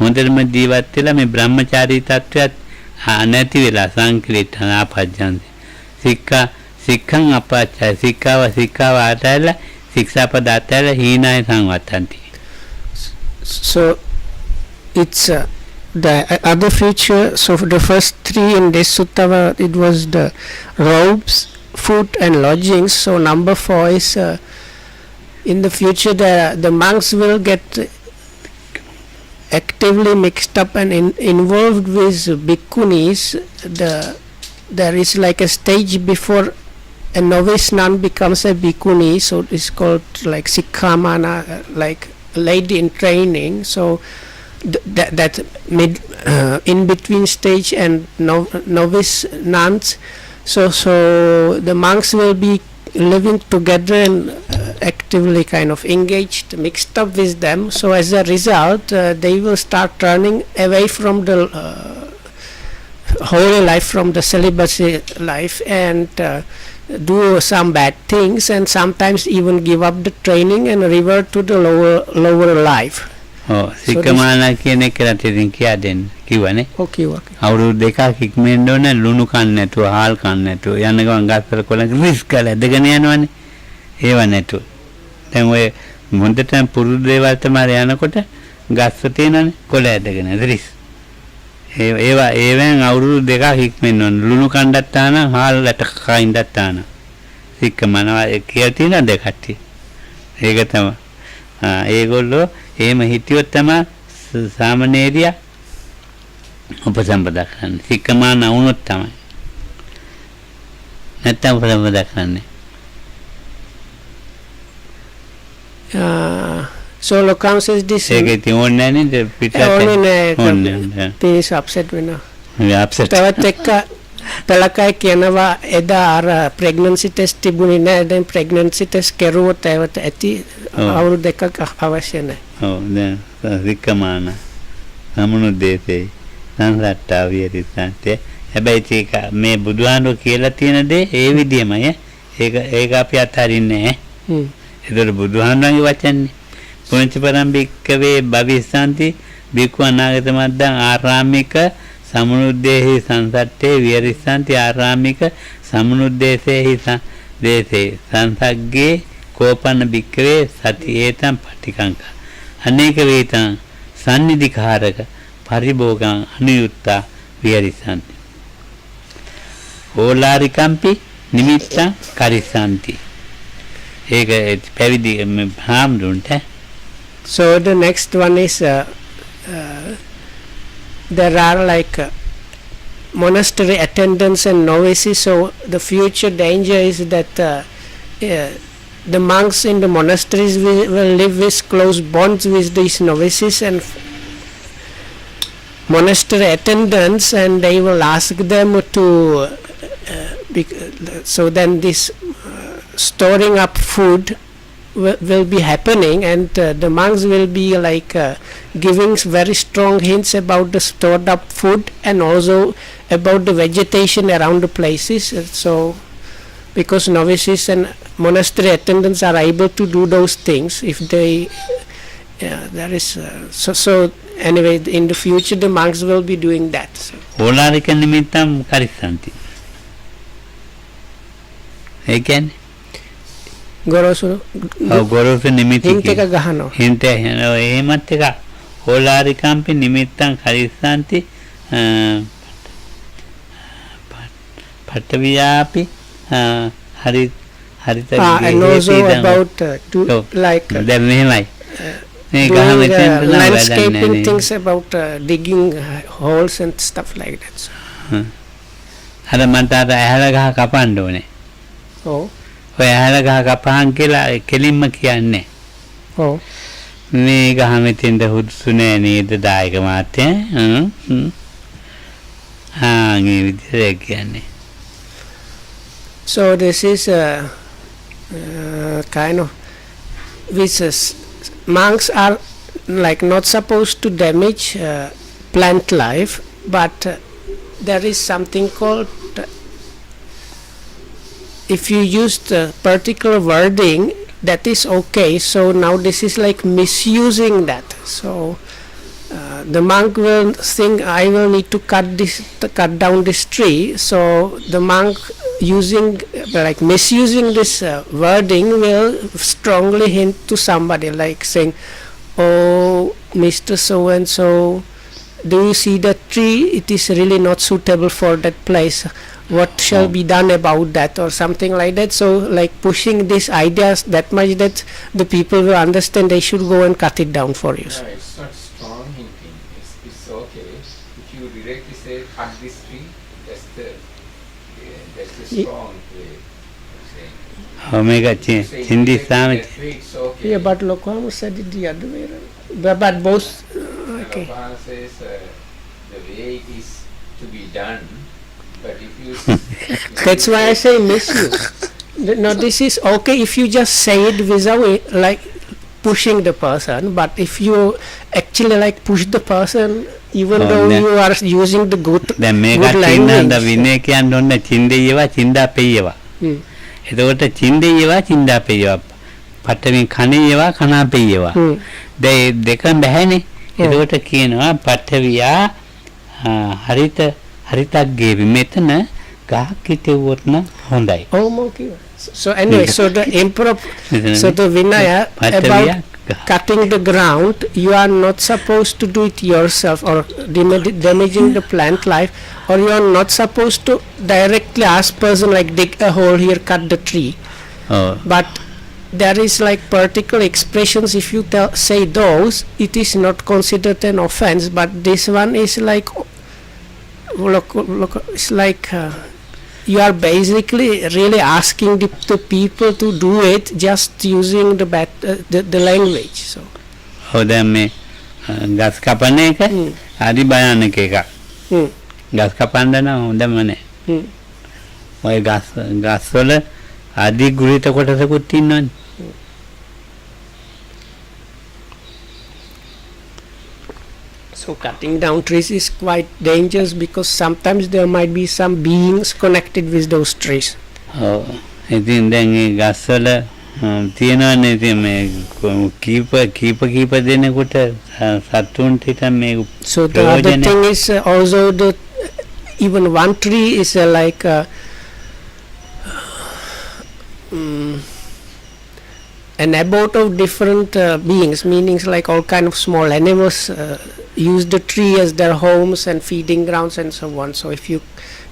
හොඳටම ජීවත් වෙලා මේ බ්‍රහ්මචාරී තත්වයක් නැති වෙලා සංකලිට්ඨ ආපජ්ජන්ති. සික්ඛං අපච්චය සික්ඛාව ආතල ශික්ෂාපද ආතල හීනාය සංවත්තන්ති. So it's the other feature. So for the first three in this sutta it was the robes, food and lodgings. So number 4 is in the future the monks will get actively mixed up and involved with bhikkhunis. There is like a stage before a novice nun becomes a bhikkhuni, so it's called like sikkhamana, like lady in training. So that mid in between stage and novice nuns. So the monks will be living together and actively kind of engaged, mixed up with them. So as a result, they will start turning away from the holy life, from the celibacy life, and do some bad things, and sometimes even give up the training and revert to the lower life. සික්ඛමානා කියන එක රටින් කියා දෙන්න කිව්වනේ. Okay. අවුරුදු දෙකක් ඉක්මෙන්න ඕන ලුණු කන්න නැතුව, හාල් කන්න නැතුව යන ගමන් ගස්වල කොළන් විස් කාලා ඇදගෙන යනවනේ. ඒව නැතුව. දැන් ඔය මොන්දට පුරුදු දේවල් තමයි යනකොට ගස්ව තියෙනනේ කොළ ඇදගෙන රිස්. ඒවෙන් අවුරුදු දෙකක් ඉක්මෙන්න ඕන. ලුණු කණ්ඩත් තාන, හාල් ලට කයින්දත් තාන. සික්ඛමානා කියලා තියෙන දෙකටි. ඒක තමයි. ඒගොල්ලෝ එහෙම හිටියොත් තමයි සාමනීරිය උපසම්පදා කරන්නේ. සික්ඛමාන වුණොත් තමයි. නැත්තම් උපසම්පදා කරන්නේ. So Lokam says this. ඒකේ තියෝන්නේ නේද පිටට. ඕනේ. This upset වෙනවා. upset. තවත් එක්ක පළකයි කියනවා එදා අර pregnancy test තිබුණේ නැහැ. දැන් pregnancy test කරුවොත් ඒවට ඇති අවුරුදු දෙකක් අවශ්‍ය නැහැ. ඔව් දැන් සික්ඛමාන සමුද්දේසේ සංසට්ඨා විහරිස්සanti. හැබැයි ඒක මේ බුදුහාමුදුරුවෝ කියලා තියෙන දේ ඒ විදියමයි. ඒක අපි අත්හරින්නේ නැහැ. ඒතර බුදුහාමුදුරන්ගේ වචනේ පුංචි පරම්පිකවේ භවිස්සanti බික්ඛු අනාගත මද්දං ආරාමික සමුද්දේහි සංසට්ඨේ විහරිස්සanti ආරාමික සමුද්දේසේහි දේසේ සංසග්ගේ කෝපන බික්ඛවේ සති ඒතං පටිකංක අනේක වේතං සම්නිධිකාරක පරිභෝගං අනුයුක්තා විහරිස්සanti. ඕලාරිකම්පි නිමිත්තං කරිස්සanti. ඒක පැවිදි හාමුදුරන්ට. So the next one is there are like monastery attendants and novices. So the future danger is that the monks in the monasteries will live with close bonds with these novices and monastery attendants, and they will ask them to so then this storing up food will be happening, and the monks will be like giving very strong hints about the stored up food and also about the vegetation around the places. So because novices and monastery attendants are able to do those things, if they there is so anyway in the future the monks will be doing that. So. ඕලාරික නිමිත්තං කරිස්සanti. ඒ කියන්නේ ගොරෝසු ගොරෝසු නිමිති hint එක ගහනවා. Hint එක එහෙමත් එක ඕලාරිකම්පි නිමිත්තං කරිස්සanti පටවියාපි හරි හරිත and also about like දැන් මෙහෙමයි මේ ගහ doing මෙතෙන්ට නම් landscaping වැඩන්නේ things about digging holes and stuff like that. So. අර මන්ට අර ඇහැල ගහ කපන්න ඕනේ. Oh. ඔය ඇහැල ගහ කපහන් කියලා කෙලින්ම කියන්නේ. Oh. මේ ගහ මෙතෙන්ට හුදුසු නෑ නේද දායක මාත්‍ය? මේ විදිහට කියන්නේ. So this is kind of which monks are like not supposed to damage plant life, but there is something called if you use the particular wording that is okay. So now this is like misusing that. So the monk will think I will need to cut down this tree. So the monk using like misusing this wording will strongly hint to somebody like saying, oh Mr. so and so, do you see that tree? It is really not suitable for that place. What shall be done about that, or something like that. So like pushing these ideas that much that the people will understand they should go and cut it down for you. Yeah, it's not strong hinting. It's okay. If you directly say cut this tree, that's the strong way of saying. මේක Saying Hindi directly සාම that way, it's okay. Yeah, but Lokama said it the other way around. But both okay. Lopahan says the way it is to be done, but if you That's why I say misuse. No, this is okay if you just say it without like pushing the person, but if you actually like push the person, even Oh, though ne- you are using the good දැන් මේ good කට්ටිය ඉන්නද language. විනය කියන්න ඕනේ චින්දේයවා චින්දාපෙයවා. Hmm. එතකොට චින්දේයවා චින්දාපෙයවා. පටවින් කණේයවා කනාපෙයවා. Hmm. දැන් දෙකම බැහැනේ. එතකොට කියනවා පටවියා හරිත හරිතක් ගෙවි මෙතන ගහක් හිටෙව්වොත් නම් හොඳයි. Oh, okay. So anyway, so the emperor, so the Vinaya about cutting the ground, you are not supposed to do it yourself or damaging the plant life, or you are not supposed to directly ask person like dig a hole here, cut the tree. ඔව්. But there is like particular expressions, if you say those, it is not considered an offense, but this one is like look, it's like you are basically really asking the people to do it just using the language. So ඔව් දැන් මේ ගස් කපන එක හරි භයානක එකක්. hmm. ගස් කපන්න නම් හොඳම නෑ. Hmm. ඔය ගස් වල අධි ගුරිත කොටසකුත් ඉන්නවනේ. So cutting down trees is quite dangerous because sometimes there might be some beings connected with those trees. ඔව්. ඉතින් දැන් ඒ ගස් වල තියෙනවනේ ඉතින් මේ කීප දෙනෙකුට සතුන්ට හිටන් මේ So the other thing is also the even one tree is like an abode of different beings, meanings like all kind of small animals use the tree as their homes and feeding grounds and so on. So if you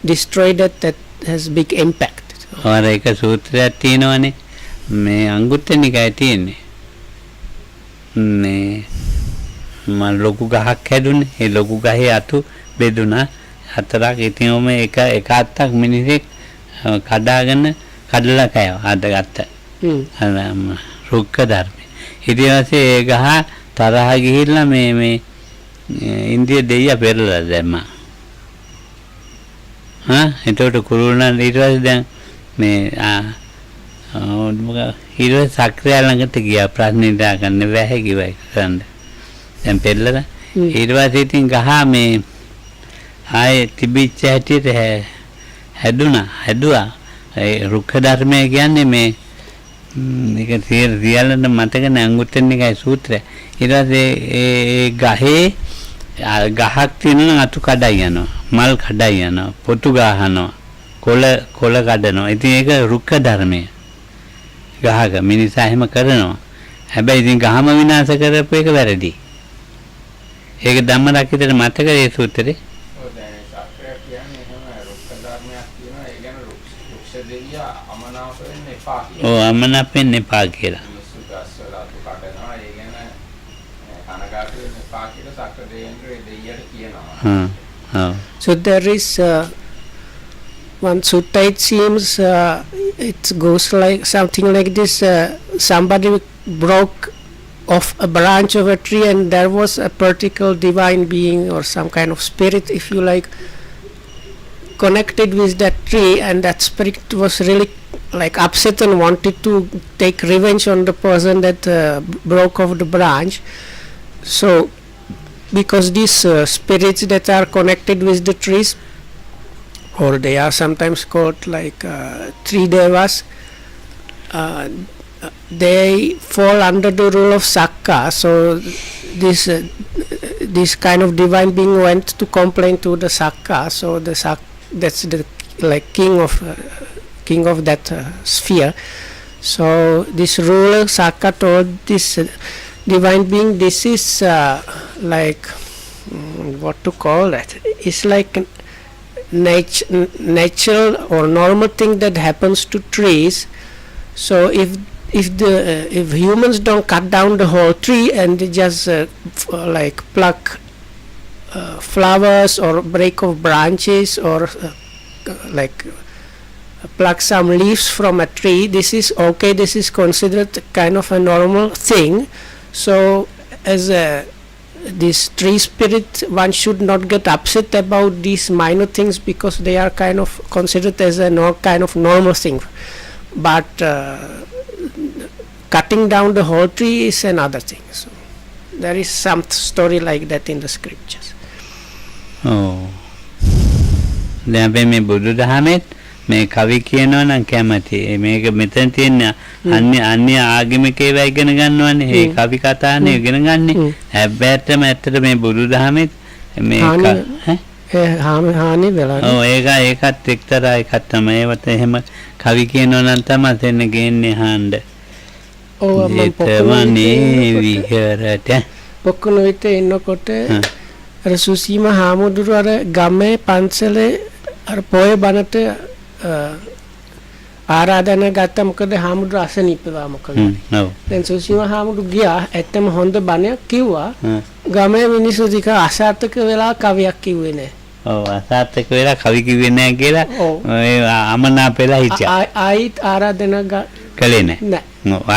destroy that has big impact. और एक सूत्रයක් තියෙනවනේ මේ අංගුත්තර නිකායේ තියෙන්නේ මේ මම ලොකු ගහක් හැදුනේ ඒ ලොකු ගහේ අතු බෙදුනා හතරක් ඉතින් ඔම එක අත්තක් මිනිහෙක් කඩාගෙන කඩලා කෑවා අදගත්ත රුක්ක ධර්මයේ ඊට පස්සේ ඒ ගහ තරහ ගිහිල්ලා මේ ඉන්දිය දෙයියා පෙරලා දැම්මා එතකොට කුරුණා ඊට පස්සේ දැන් මේ ඊට සක්‍රිය ළඟට ගියා ප්‍රශ්න ඉදාගන්න බැහැ කිව්වා කරන්න දැන් පෙරලා ඊට පස්සේ ඉතින් ගහ මේ ආයේ තිබිච්ච හැටියට හැදුවා ඒ රුක්ක ධර්මය කියන්නේ මේ මේක සියල්ලම මතක නැහැ අංගුත්තර නිකායේ සූත්‍රය ඊට පස්සේ ඒ ගහේ ගහක් තියෙනවා අතු කඩයි යනවා මල් කඩයි යනවා පොතු ගහනවා කොළ කඩනවා ඉතින් ඒක රුක්ක ධර්මය ගහක මිනිසා එහෙම කරනවා හැබැයි ඉතින් ගහම විනාශ කරපු එක වැරදි ඒක ධම්මරක්කිතට මතක ඒ සූත්‍රේ ඔව් දැන් සක්‍රිය කියන්නේ එහෙම රුක්ක ධර්මයක් තියෙනවා ඒ කියන්නේ රුක්ෂ දෙවියා අමනාප වෙන්න එපා කියලා. ඔව් අමනාප වෙන්න එපා කියලා. මිනිස්සු ගස්වල අතු කඩනවා ඒ කියන්නේ කනගාටු වෙන්න එපා කියලා සක්‍ර දෙවියන්ගේ දෙයියට කියනවා. So there is one sutta, it seems it goes like something like this, somebody broke off a branch of a tree and there was a particular divine being or some kind of spirit, if you like, connected with that tree, and that spirit was really like upset and wanted to take revenge on the person that broke off the branch. So because these spirits that are connected with the trees, or they are sometimes called like tree devas, they fall under the rule of Sakka. So this kind of divine being went to complain to the Sakka. So the that's the like king of that sphere. So this ruler Sakka told this divine being, this is like what to call that? It's like natural or normal thing that happens to trees. So if humans don't cut down the whole tree and they just like pluck flowers or break off branches or like pluck some leaves from a tree, this is okay, this is considered kind of a normal thing. So as this tree spirit, one should not get upset about these minor things because they are kind of considered as a kind of normal thing. But cutting down the whole tree is another thing. So there is some story like that in the scriptures. දැන් අපි මේ බුදුදහමෙත් මේ කවි කියනවා නම් කැමති මේක මෙතන තියෙන අන්‍ය ආගමික ඒවා ඉගෙන ගන්නවනේ ඒ කවි කතානේ ඉගෙන ගන්නේ හැබැයිටම ඇත්තට මේ බුදුදහමෙත් මේ හානි වෙලා ඒකත් එක්තරා එකක් තමයි ඒවට එහෙම කවි කියනවා නම් තමයි එතන ගේන්නේ හාන්න ඒතමනේ විහෙරට පොකුණු විට ඉන්නකොට අර සුසීම හාමුදුරුවෝ අර ගමේ පන්සලේ අර පොය බණට ආරාධනා ගත්තා මොකද හාමුදුරුවෝ අසනීපවා මොකද දැන් සුසීම හාමුදුරුවෝ ගියා ඇත්තම හොඳ බණයක් කිව්වා ගමේ මිනිස්සු ටික අසාර්ථක වෙලා කවියක් කිව්වේ නැහැ ඔව් අසාර්ථක වෙලා කවි කිව්වේ නැහැ කියලා ඒ අමනාප වෙලා හිටියා ආයිත් ආරාධනා කළේ නැහැ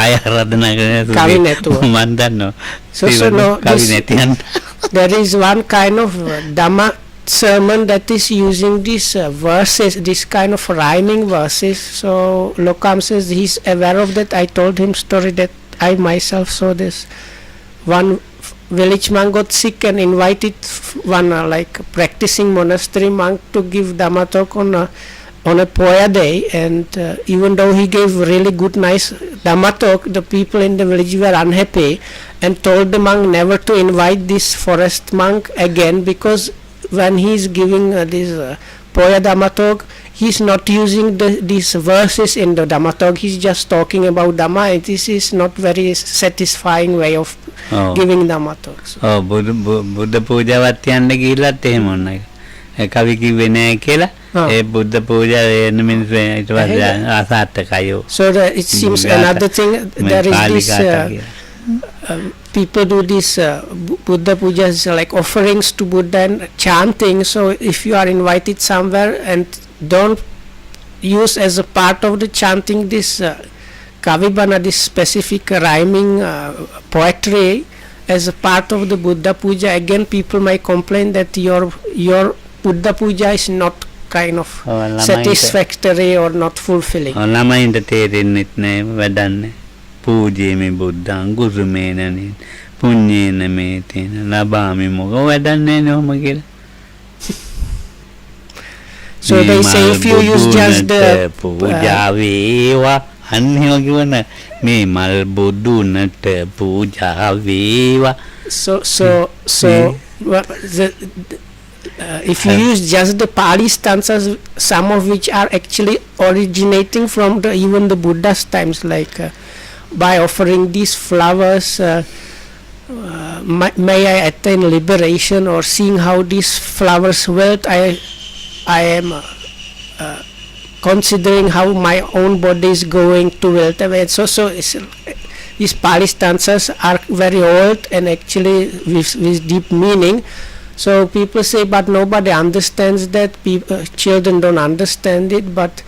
ආය ආරාධනා කළේ කවි නැතුව මන් දන්නවා කවි නැතිනම් there is one kind of Dhamma sermon that is using these verses, this kind of rhyming verses. So Lokam says he's aware of that. I told him story that I myself saw this. One village monk got sick and invited one like practicing monastery monk to give Dhamma talk on a Poya day, and even though he gave really good nice Dhamma talk, the people in the village were unhappy and told the monk never to invite this forest monk again, because when he is giving this Poya Dhamma talk, he is not using these verses in the Dhamma talk, he is just talking about Dhamma, and this is not very satisfying way of giving Dhamma talk. බුද්ධ පූජාවත් යන්න ගිහිල්ලත් එහෙම වුණා. කවි කිව්වේ නැහැ කියලා ඒ බුද්ධ පූජා වෙන මිනිස්සු ඊට පස්සේ අසාර්ථකයි. So it seems Gata. another thing, there is Pali this Gata කියලා. people do this Buddha pujas like offerings to Buddha and chanting. So if you are invited somewhere and don't use as a part of the chanting this Kavibana, this specific rhyming poetry as a part of the Buddha puja, again people might complain that your Buddha puja is not kind of satisfactory or not fulfilling. ළමයින්ට තේරෙන්නෙත් නෑ වැඩන්නේ. පූජේමි බුද්ධං ගුරුමේනනි පුඤ්ඤේන මේ තේන ලබාමි මොකෝ වැඩන්නේ නෑ ඔහොම කියලා. So they say if you use just the පූජා වේවා අන්නේ වගේවන මේ මල් බුදුනට පූජා වේවා. If you use just the Pali stanzas, some of which are actually originating from even the Buddha's times, like by offering these flowers, may I attain liberation, or seeing how these flowers wilt, I am considering how my own body is going to wilt away. So these Pali stanzas are very old and actually with deep meaning. So people say, but nobody understands that. Children don't understand it. But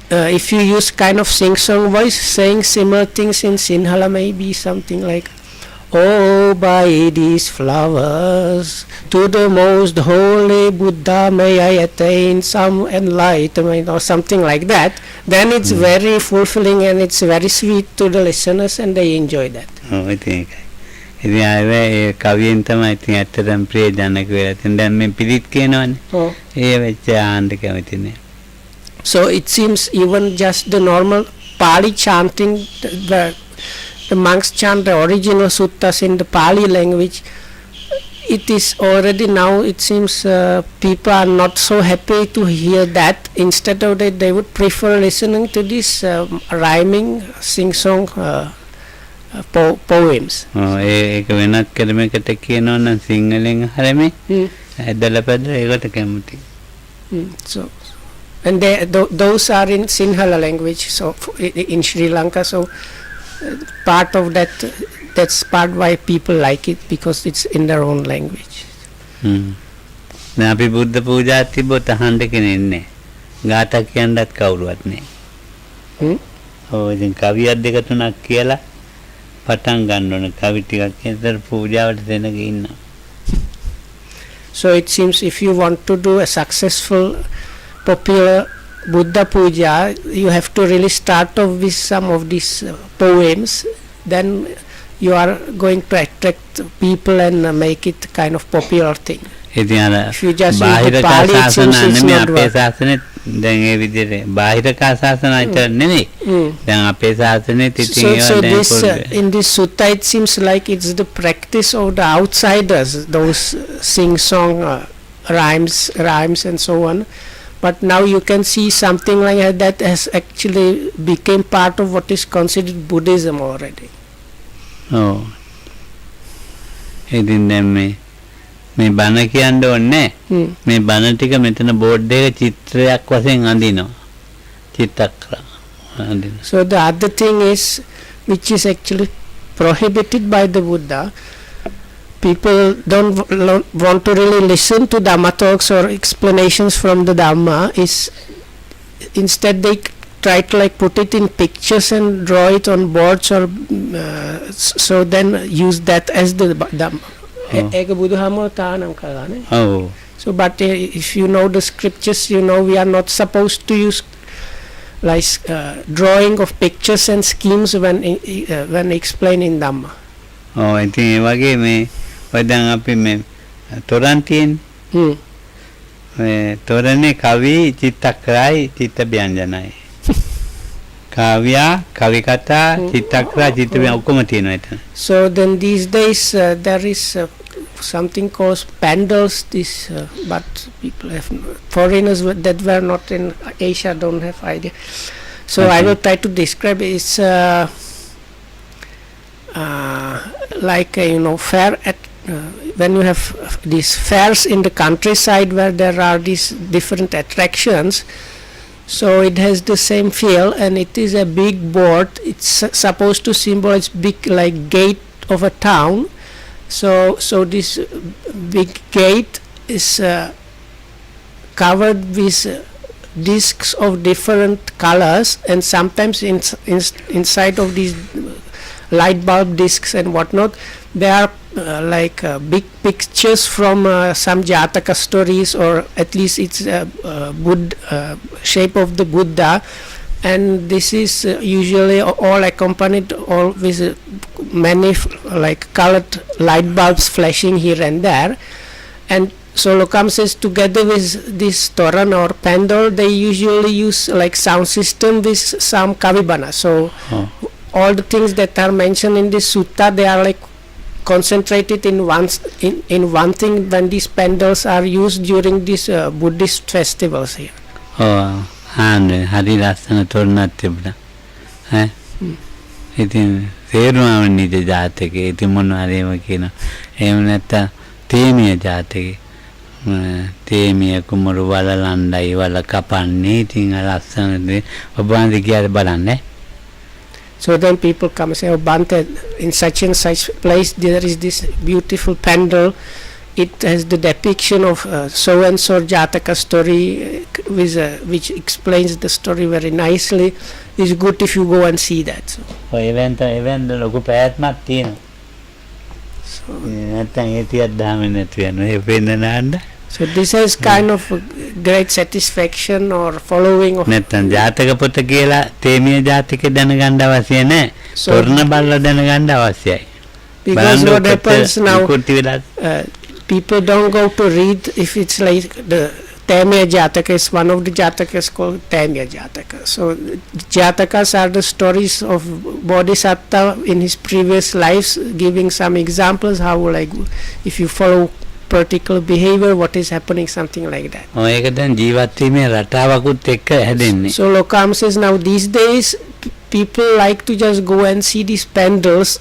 if you use kind of sing-song voice, saying similar things in Sinhala, maybe something like, "Oh, by these flowers, to the most holy Buddha may I attain some enlightenment," or something like that. Then it's very fulfilling and it's very sweet to the listeners, and they enjoy that. Oh, I think. ඉතින් ආවේ කවියෙන් තමයි ඉතින් ඇත්තටම ප්‍රියජනක වෙලා තියෙන. දැන් මේ පිළිත් කියනවනේ. ඒ වෙච්ච ආන්ද කැමති නෑ. So it seems even just the normal Pali chanting, the monks chant the original suttas in the Pali language. It is already now, it seems people are not so happy to hear that. Instead of that, they would prefer listening to this rhyming sing-song poems. ඒක වෙනත් ක්‍රමයකට කියනවා නම් සිංහලෙන් හරමේ ඇදලා පැදලා ඒකට කැමති. So and those are in Sinhala language, so in Sri Lanka. So part of that's part why people like it, because it's in their own language. දැන් අපි බුද්ධ පූජා තිබ්බොත් අහන්න කෙනෙක් නෑ. ගාථා කියන්නත් කවුරුවත් නෑ. ඔය ඉතින් කවියක් දෙක තුනක් කියලා පටන් ගන්න ඕන කවි ටිකක් කියතර පූජාවට දෙනක ඉන්නවා. So it seems if you want to do a successful popular Buddha puja, you have to really start off with some of these poems. Then you are going to attract people and make it kind of popular thing. ඉතින් අර If you just use බාහිර the Pali, it ශාසන seems it's නෙමෙයි not අපේ work. ශාසනෙත් දැන් ඒ විදිහට බාහිර ශාසන අතර නෙමෙයි. දැන් අපේ ශාසනෙත් ඉතින් ඒවා So දැන් this in this sutta, it seems like it's the practice of the outsiders, those sing-song rhymes and so on. But now you can see something like that has actually became part of what is considered Buddhism already. ඔව්. ඉතින් දැන් මේ බණ කියන්න ඕනේ. මේ බණ ටික මෙතන බෝඩ් එකේ චිත්‍රයක් වශයෙන් අඳිනවා. චිත්තක්‍ර අඳිනවා. So the other thing is, which is actually prohibited by the Buddha, people don't want to really listen to Dhamma talks or explanations from the Dhamma. Is instead they try to like put it in pictures and draw it on boards, or so then use that as the Dhamma. ඒක බුදුහාමුදුරුවෝ තානම් කරානේ. ඔව්. So but if you know the scriptures, you know we are not supposed to use like drawing of pictures and schemes when explaining Dhamma. ඔව් ඉතින් ඒ වගේ මේ ඔය දැන් අපි මේ තොරන් තියෙන්නේ. මේ තොරනේ කවි චිත්තක්‍රයි චිත්ත ව්‍යංජනයි. කාව්‍ය කවි කතා චිත්තක්‍ර චිත්ත ව්‍යංජන ඔක්කොම තියෙනවා එතන. So then these days there is something called pandals, but people have foreigners that were not in Asia don't have idea. So I will try to describe it. It's like fair when you have these fairs in the countryside where there are these different attractions, so it has the same feel, and it is a big board. It's supposed to symbolize big like gate of a town. So this big gate is covered with discs of different colors, and sometimes inside of these light bulb discs and whatnot, there are big pictures from some Jataka stories, or at least it's shape of the Buddha, and this is usually all accompanied all with many colored light bulbs flashing here and there. And so Lokam says together with this Toran or Pandal, they usually use like sound system with some Kavibana. So all the things that are mentioned in this sutta, they are like concentrated in one thing when these pandals are used during these Buddhist festivals here. Oh, and hari lasana tornat tibna. ඉතින් තේරුණාම නිජ ජාතකේ ඉතින් මොනවා හරි එහෙම කියන එහෙම නැත්නම් තේමිය ජාතකේ තේමිය කුමරු වලලණ්ඩයි වල කපන්නේ ඉතින් ලස්සනදී ඔබ වහන්සේ කියලා බලන්නේ. So then people come and say, oh Bante, in such and such place there is this beautiful pandal. It has the depiction of so and so Jataka story which explains the story very nicely. It's good if you go and see that. So. event ලොකු පැවැත්මක් තියෙනවා. නැත්නම් ඒ තියක් දාම නැතු වෙනවා. ඒ වෙනනන්න. So this is kind of a great satisfaction or following of නැත්නම් ජාතක පොත කියලා තේමිය ජාතකේ දැනගන්න අවශ්‍ය නැහැ. තොරණ බලලා දැනගන්න අවශ්‍යයි. Because what happens now, people don't go to read if it's like the Taimya Jataka is one of the Jatakas called Taimya Jataka. So Jatakas are the stories of Bodhisattva in his previous lives, giving some examples how like if you follow particular behavior, what is happening, something like that. ඒක දැන් ජීවත් වීමේ රටාවකුත් එක්ක හැදෙන්නේ. So Lokam says now these days people like to just go and see these pandals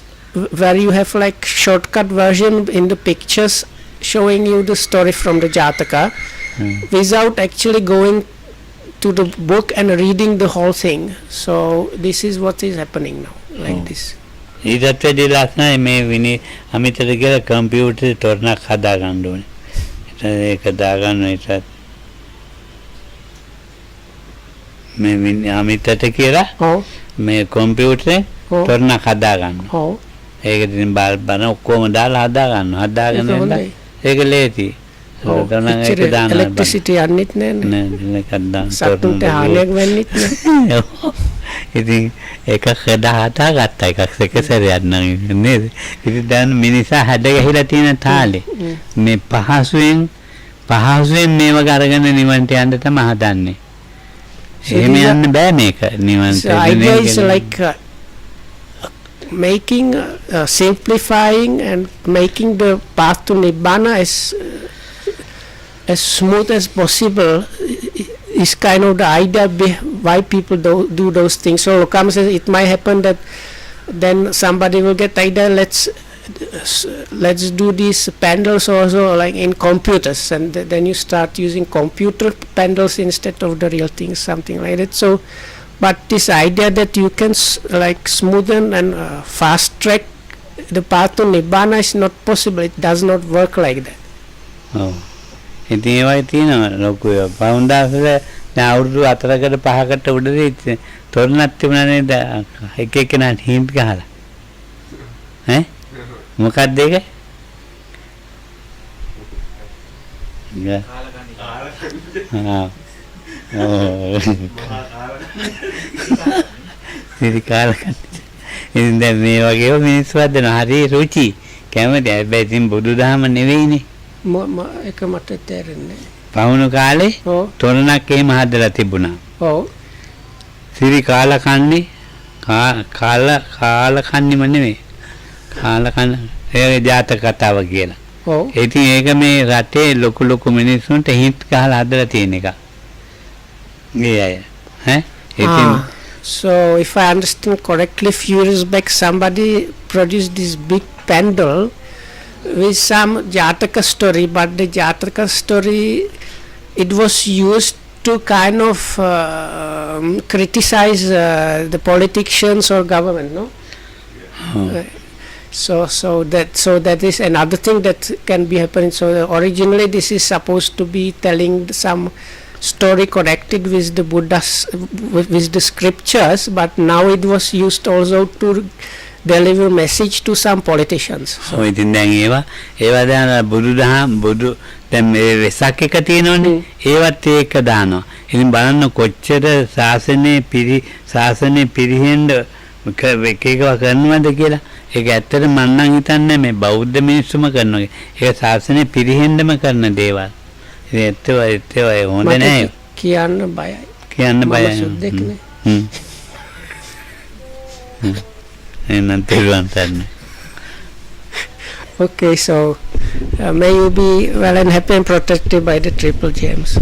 where you have like shortcut version in the pictures showing you the story from the Jataka without actually going to the book and reading the whole thing. So this is what is happening now, like this. ඊටත් වැඩි ලස්සනයි මේ විනි අමිතට කියලා කම්පියුටරේ තොරණක් හදා ගන්න ඕනේ. ඒක දාගන්න ඊටත් මේ විනි අමිතට කියලා මේ කම්පියුටරේ තොරණක් හදා ගන්න. ඒක ඉතින් බලන ඔක්කොම දාලා හදා ගන්න. හදාගෙන ඒක ලේසි. electricity යන්නෙත් නෑ සතුන්ට හානියක් වෙන්නෙත් නෑ. ඉතින් එකක් හදා ගත්තා එකක් එක සැරයක් නම් නේද. ඉතින් දැන් මිනිසා හැඩ ගහලා තියෙන තාලේ මේ පහසුවෙන් මේව අරගෙන නිවන්ට යන්න තමයි හදන්නේ. එහෙම යන්න බෑ මේක නිවන්ට. So idea is like making simplifying and making the path to Nibbana as smooth as possible is kind of the idea why people do those things. So Lokam says it might happen that then somebody will get idea, let's do these pandals also like in computers, and then you start using computer pandals instead of the real things, something like that. So but this idea that you can like smoothen and fast track the path to Nibbana is not possible. It does not work like that. Oh. ඉතින් ඒවයි තියෙනවා ලොකු පවුන්දාසල දැන් අවුරුදු 4කට 5කට උඩදී තොරණක් තිබුණා නේද එක එකනා hint ගහලා මොකක්ද ඒක ඉතින් දැන් මේ වගේම මිනිස්සු හදනවා හරි රුචි කැමති හැබැයි ඉතින් බුදුදහම නෙවෙයිනේ. එක මට තේරෙන්නේ පවුණු කාලේ තොරණක් එහෙම හදලා තිබුණා. ඔව්. සිරි කාලා කන්නේ කන්නේම නෙමෙයි. කාලා කන්න ඒ ජාතක කතාව කියලා. ඔව්. ඉතින් ඒක මේ රටේ ලොකු මිනිස්සුන්ට හිට් ගහලා හදලා තියෙන එක. ඒ අය. ඉතින් so if I understand correctly, few years back somebody produced this big pandal with some Jataka story, but the Jataka story, it was used to kind of criticize the politicians or government, no? So that is another thing that can be happening. So originally this is supposed to be telling some story connected with the Buddha's with the scriptures, but now it was used also to deliver message to some politicians. ඔය ඉතින් දැන් ඒවා දාන බුදුදහම බුදු දැන් මේ වෙසක් එක තියෙනවනේ ඒවත් ඒක දානවා. ඉතින් බලන්න කොච්චර ශාසනය පිරිහෙන්න එක එකව කරනවද කියලා. ඒක ඇත්තට මම නම් හිතන්නේ මේ බෞද්ධ මිනිස්සුම කරනවා. ඒක ශාසනය පිරිහෙන්නම කරන දේවල්. ඉතින් ඒත්ව හොඳ නෑ. කියන්න බයයි. කියන්න බයයි. සුද්දෙක්නේ. එන්න තේරුම් ගන්න. Okay, so may you be well and happy and protected by the Triple Gems.